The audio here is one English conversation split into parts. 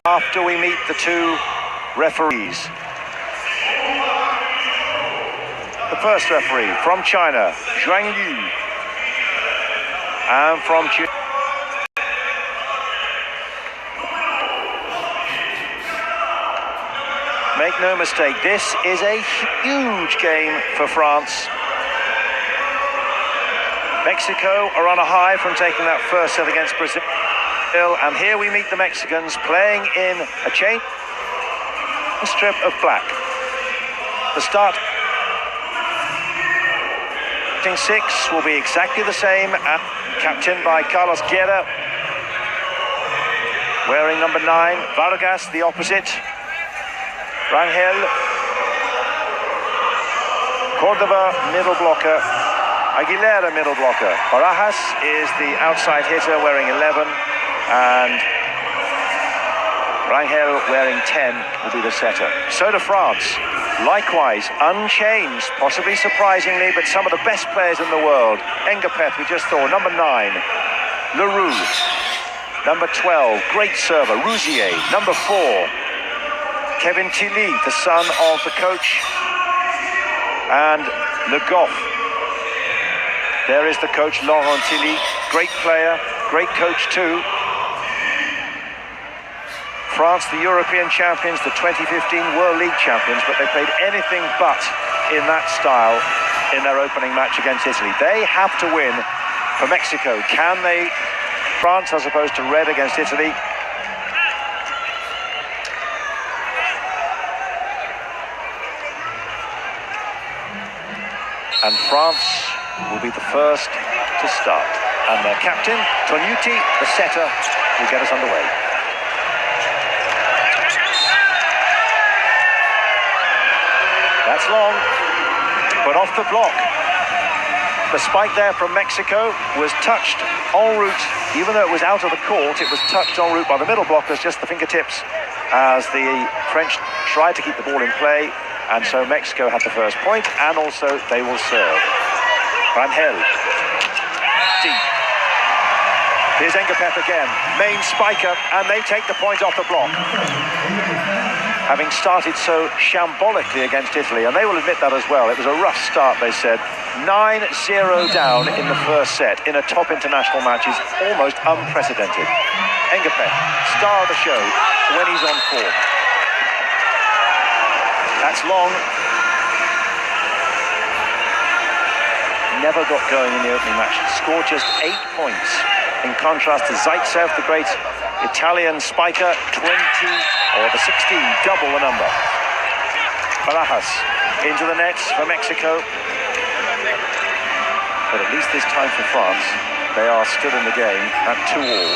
After we meet the two referees. The first referee from China, Zhang Yu, and from China. Make no mistake, this is a huge game for France. Mexico are on a high from taking that first set against Brazil. And here we meet the Mexicans playing in a chain strip of black. The start 6 will be exactly the same, and captained by Carlos Guerra, wearing number 9. Vargas the opposite. Rangel, Cordova middle blocker, Aguilera middle blocker. Barajas is the outside hitter wearing 11. And Rangel wearing 10 will be the setter. So to France, likewise unchanged, possibly surprisingly, but some of the best players in the world. Engapeth, we just saw, number 9. Leroux, number 12, great server. Rouzier, number 4. Kevin Tilly, the son of the coach. And Le Goff. There is the coach, Laurent Tilly, great player, great coach too. France, the European champions, the 2015 World League champions, but they played anything but in that style in their opening match against Italy. They have to win for Mexico. Can they? France as opposed to red against Italy. And France will be the first to start. And their captain, Tonuti, the setter, will get us underway. That's long, but off the block. The spike there from Mexico was touched en route, even though it was out of the court, it was touched en route by the middle blockers, just the fingertips, as the French tried to keep the ball in play, and so Mexico had the first point, and also they will serve. Rangel, deep. Here's Engapeth again, main spiker, and they take the point off the block. Having started so shambolically against Italy, and they will admit that as well. It was a rough start, they said. 9-0 down in the first set in a top international match is almost unprecedented. Engapeth, star of the show when he's on form. That's long. Never got going in the opening match. Scored just 8 points. In contrast to Zaitsev, the great Italian spiker, 20 or the 16, double the number. Barajas into the nets for Mexico. But at least this time for France, they are still in the game at 2-all.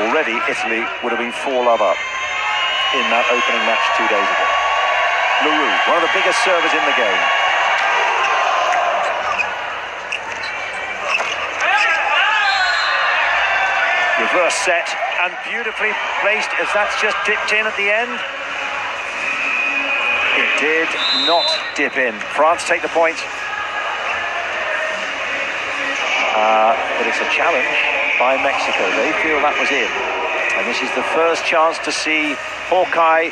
Already, Italy would have been 4-love up in that opening match 2 days ago. Leroux, one of the biggest servers in the game. Reverse set, and beautifully placed as that's just dipped in at the end. It did not dip in. France take the point. But it's a challenge by Mexico. They feel that was in. And this is the first chance to see Hawkeye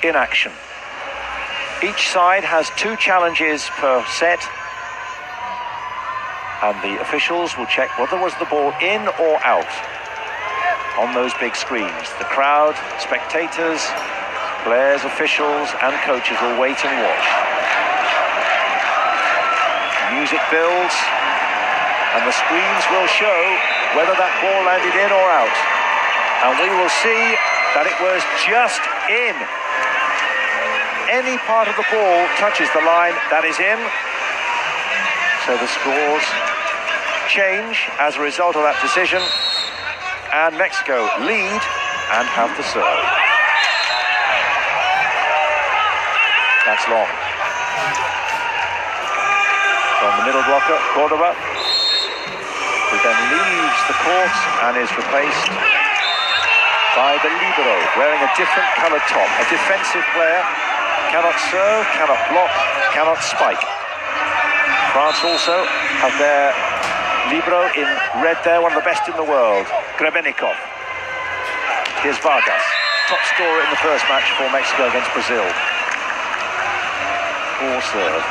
in action. Each side has 2 challenges per set. And the officials will check whether was the ball in or out on those big screens. The crowd, spectators, players, officials and coaches will wait and watch. music builds, and the screens will show whether that ball landed in or out. And we will see that it was just in. Any part of the ball touches the line, that is in. So the scores change as a result of that decision, and Mexico lead and have the serve. That's long. From the middle blocker, Cordoba, who then leaves the court and is replaced by the libero, wearing a different coloured top. A defensive player, cannot serve, cannot block, cannot spike. France also have their libero in red there, one of the best in the world, Grebenikov. Here's Vargas, top scorer in the first match for Mexico against Brazil. Poor serve.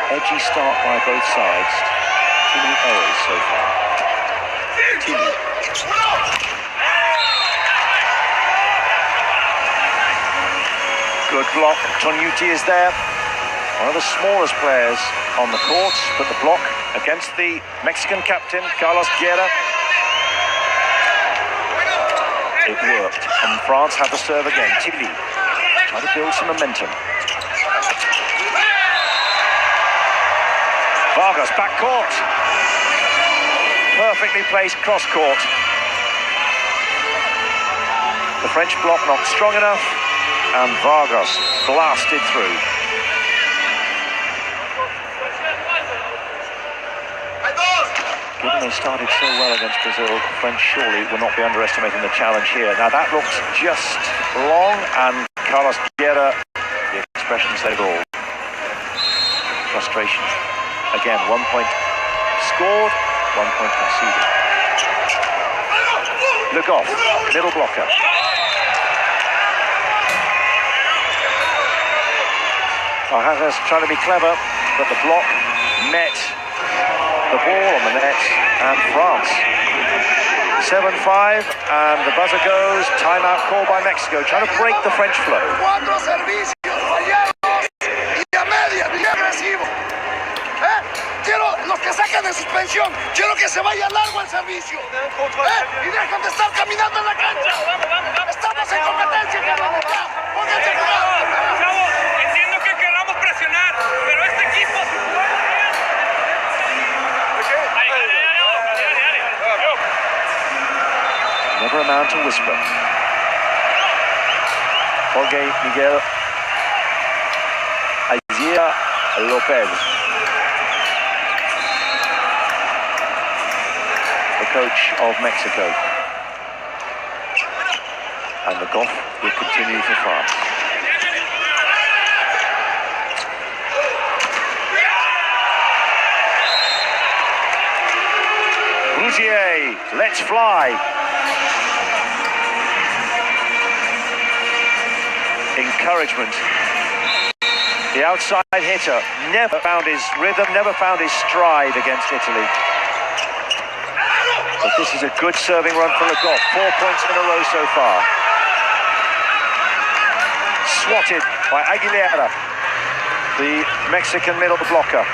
Edgy start by both sides. Too many errors so far. Tini. Good block. Tonyuti is there. One of the smallest players on the court, but the block against the Mexican captain, Carlos Guerra. It worked, and France have the serve again. Tini trying to build some momentum. Vargas, back court. Perfectly placed cross court. The French block not strong enough, and Vargas blasted through. Given they started so well against Brazil, the French surely will not be underestimating the challenge here. Now that looks just long, and Carlos Guerra, the expression said it all. Frustration. Again, 1 point scored, 1 point conceded. Le Goff, middle blocker. Vargas trying to be clever, but the block met the ball on the net, and France 7-5, and the buzzer goes. Timeout call by Mexico, trying to break the French flow. Los que sacan de suspensión, quiero que se vaya largo el servicio. Y dejen de estar caminando en la cancha. Estamos en competencia, cabrón. Pónganse a jugar. Chavo, entiendo que queramos presionar, pero este equipo... Never amount to whisper. Jorge Miguel Aiziera Lopez, the coach of Mexico. And the Goff will continue for France. Rougier, let's fly. Encouragement. The outside hitter never found his rhythm, never found his stride against Italy. But this is a good serving run for Le Goff. 4 points in a row so far. Swatted by Aguilera, the Mexican middle blocker.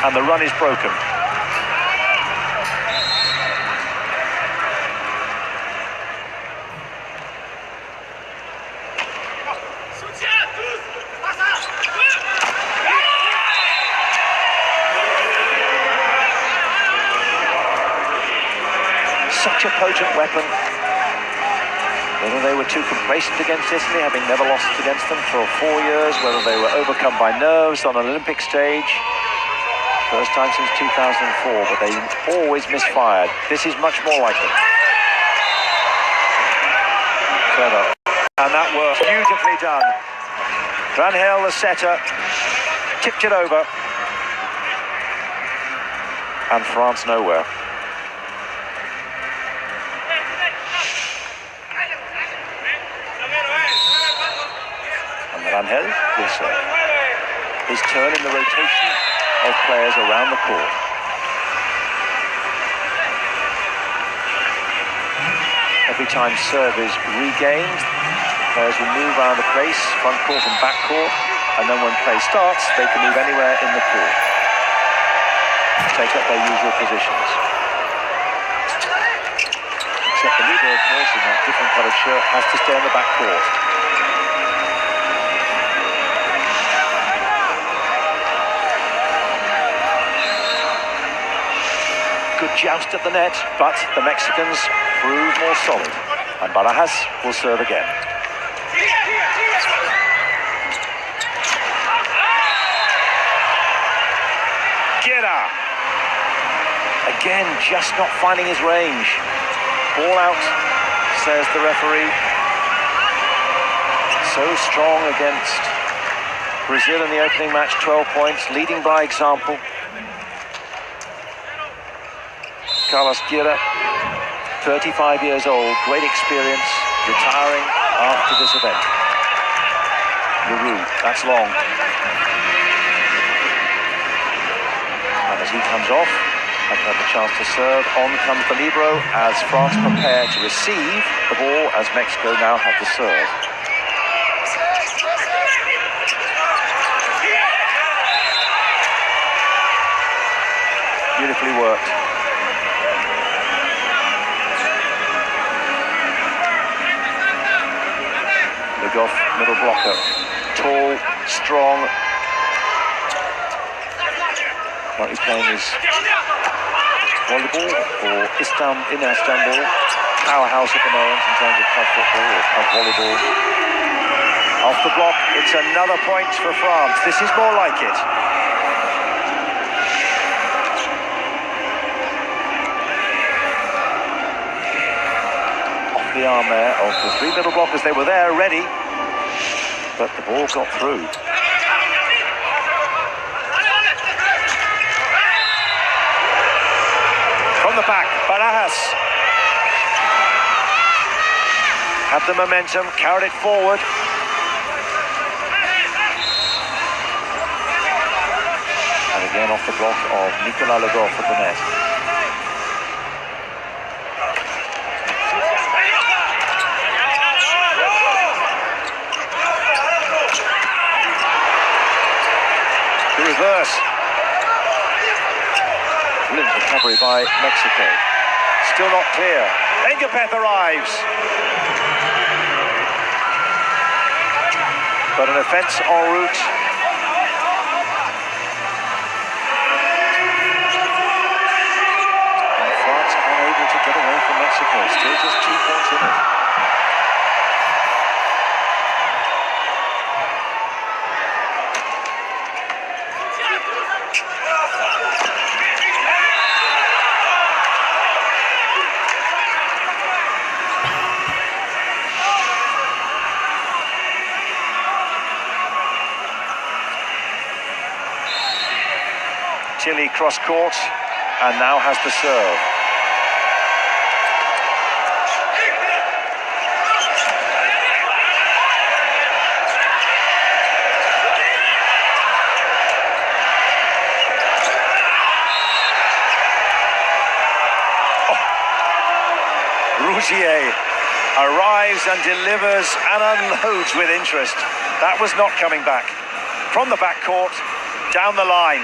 And the run is broken. Such a potent weapon. Whether they were too complacent against Italy, having never lost against them for 4 years, whether they were overcome by nerves on an Olympic stage. First time since 2004, but they always misfired. This is much more like them. Clever. And that worked. Beautifully done. Rangel, the setter, tipped it over. And France nowhere. Rangel will serve. His turn in the rotation of players around the court. Every time serve is regained, players will move around the place, front court and back court, and then when play starts, they can move anywhere in the court. Take up their usual positions. Except the leader, of course, in that different coloured shirt, has to stay in the back court. Good joust at the net, but the Mexicans prove more solid. And Barajas will serve again. Guerra. Again, just not finding his range. Ball out, says the referee. So strong against Brazil in the opening match, 12 points, leading by example. Carlos Guerra, 35 years old, great experience, retiring after this event. Leroux, that's long. And as he comes off, I've had the chance to serve. On comes the libero as France prepare to receive the ball as Mexico now have to serve. Beautifully worked. Goff, middle blocker, tall, strong. What he's playing is volleyball or in Istanbul, powerhouse at the moment in terms of club football or club volleyball. Off the block, it's another point for France. This is more like it. Off the arm there of the three middle blockers. They were there ready, but the ball got through. From the back, Barajas had the momentum, carried it forward. And again off the block of Nicolas Le Goff at the net. The reverse. Brilliant recovery by Mexico. Still not clear. Engapeth arrives. But an offence en route. And France unable to get away from Mexico. Still just 2 points in it. Chile cross court and now has to serve. Rougier arrives and delivers and unloads with interest. That was not coming back. From the backcourt, down the line.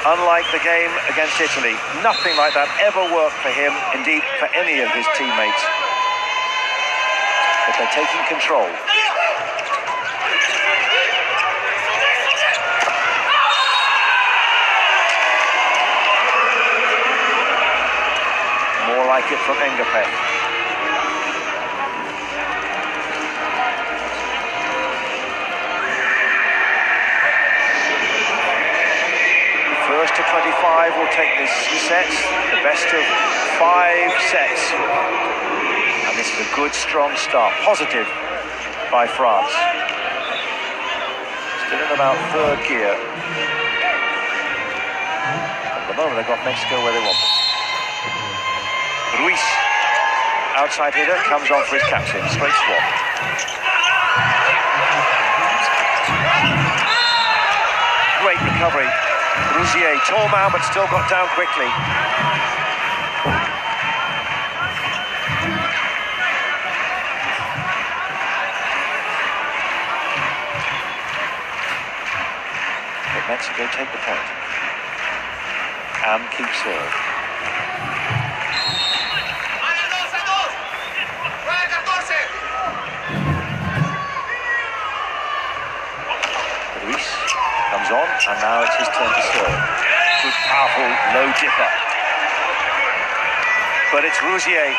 Unlike the game against Italy, nothing like that ever worked for him, indeed for any of his teammates. But they're taking control. More like it from Engapeth. First to 25 will take this set, the best of 5 sets. And this is a good, strong start. Positive by France. Still in about third gear. At the moment, they've got Mexico where they want them. Ruiz, outside hitter, comes on for his captain. Straight swap. Great recovery. Rougier, tall man, but still got down quickly. Mexico take the point and keep serve. Luis comes on, and now it's his turn to serve. Good, powerful, low dipper. But it's Rousier.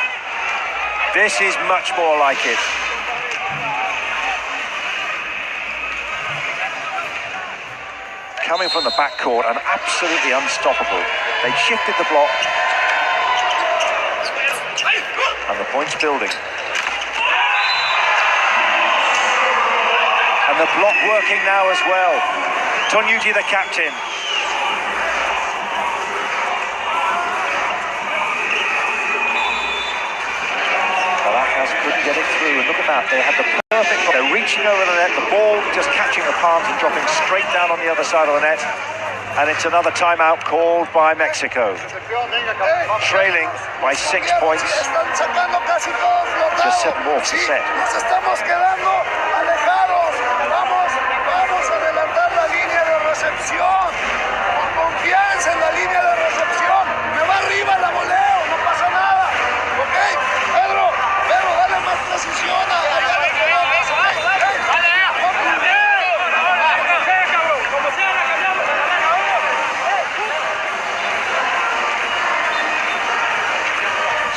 This is much more like it. Coming from the backcourt and absolutely unstoppable. They shifted the block. And the point's building. And the block working now as well. Tonuti, the captain. Caracas couldn't get it through. And look at that, they had the perfect... They're reaching over the net, the ball just catching the palms and dropping straight down on the other side of the net. And it's another timeout called by Mexico. Trailing by 6 points. Just 7 more for the set. Vamos a adelantar la línea de recepción. Con confianza en la línea de recepción. Me va arriba, la voleo, no pasa nada. ¿Ok? Pedro, dale más precisión a la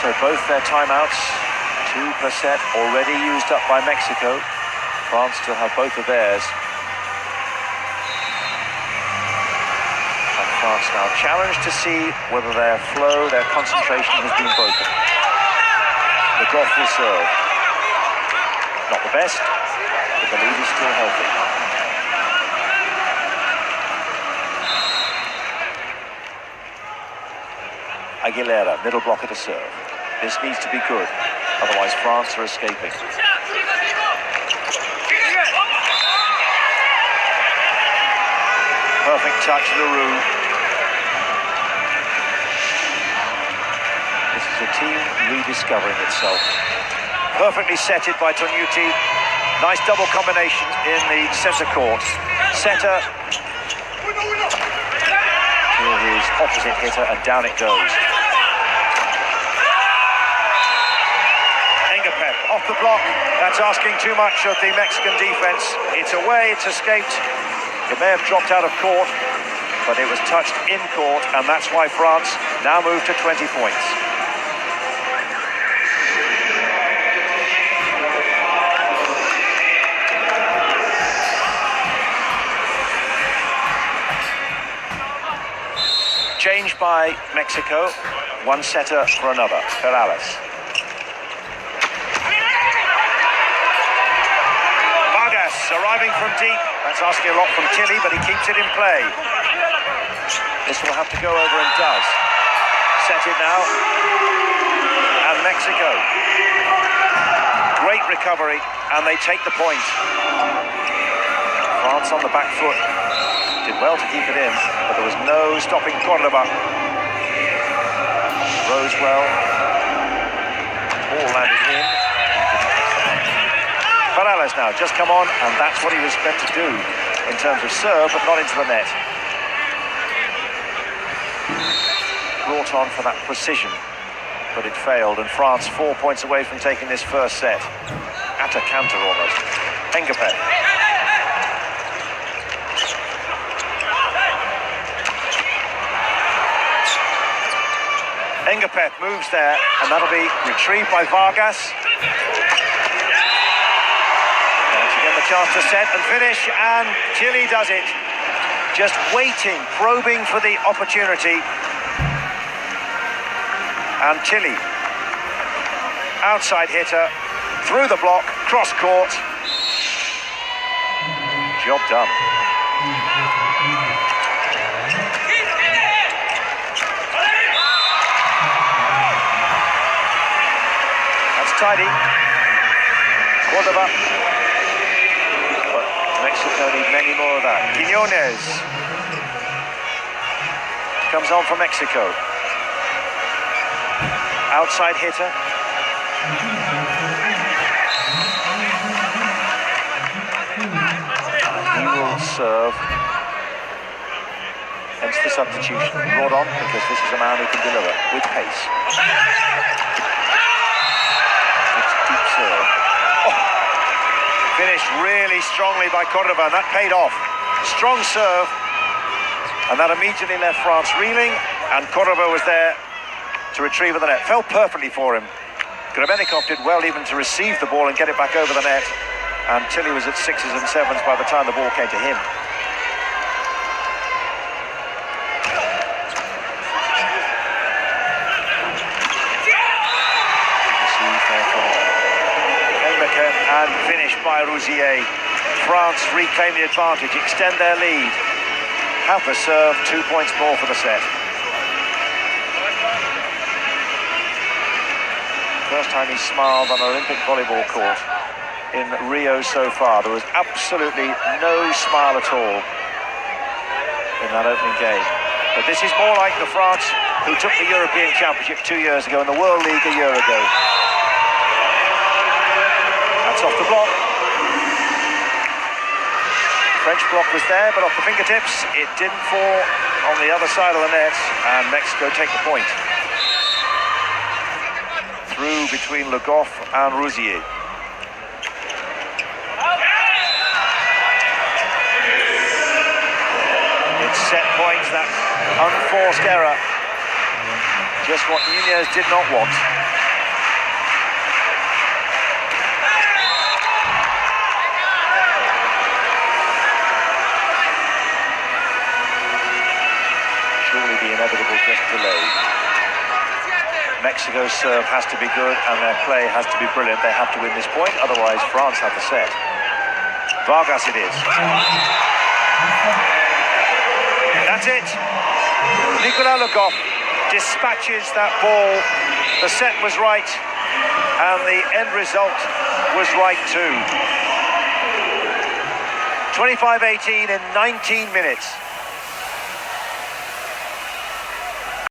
So both their timeouts, 2 per set, already used up by Mexico. France still have both of theirs. And France now challenged to see whether their flow, their concentration has been broken. The Goff will serve. Not the best, but the lead is still healthy. Aguilera, middle blocker to serve. This needs to be good, otherwise France are escaping. Perfect touch, Leroux. This is a team rediscovering itself. Perfectly setted by Tonuti. Nice double combination in the centre court. Setter to his opposite hitter, and down it goes. Off the block, that's asking too much of the Mexican defense. It's away, it's escaped. It may have dropped out of court, but it was touched in court, and that's why France now move to 20 points. Change by Mexico, one setter for another, Perales. Arriving from deep, that's asking a lot from Tilly, but he keeps it in play. This will have to go over, and does. Set it now, and Mexico. Great recovery, and they take the point. France on the back foot. Did well to keep it in, but there was no stopping Cordoba. Rose well. Ball landed in. Perales now just come on, and that's what he was meant to do in terms of serve, but not into the net. Brought on for that precision, but it failed, and France 4 points away from taking this first set. At a counter almost. Engapet. Engapet moves there, and that'll be retrieved by Vargas. Chance to set and finish, and Tilly does it. Just waiting, probing for the opportunity. And Tilly, outside hitter, through the block, cross court. Job done. That's tidy. Cordoba. Mexico need many more of that. Quiñones comes on for Mexico. Outside hitter. He will serve. the substitution brought on because this is a man who can deliver with pace. It's deep serve. Oh. Finished really strongly by Cordoba, and that paid off. Strong serve, and that immediately left France reeling, and Cordoba was there to retrieve the net. Fell perfectly for him. Grebennikov did well even to receive the ball and get it back over the net, and Tilly was at 6s and 7s by the time the ball came to him. And finished by Rousier. France reclaim the advantage, extend their lead. Have the serve, 2 points more for the set. First time he smiled on an Olympic volleyball court in Rio so far. There was absolutely no smile at all in that opening game. But this is more like the France who took the European Championship 2 years ago and the World League a year ago. That's off the block. French block was there, but off the fingertips. It didn't fall on the other side of the net, and Mexico take the point. Through between Le Goff and Rousier. It's set points, that unforced error. Just what Nunez did not want. Inevitable just delay. Mexico's serve has to be good and their play has to be brilliant. They have to win this point, otherwise France have the set. Vargas it is. That's it. Nicolas Le Goff dispatches that ball. The set was right and the end result was right too. 25-18 in 19 minutes.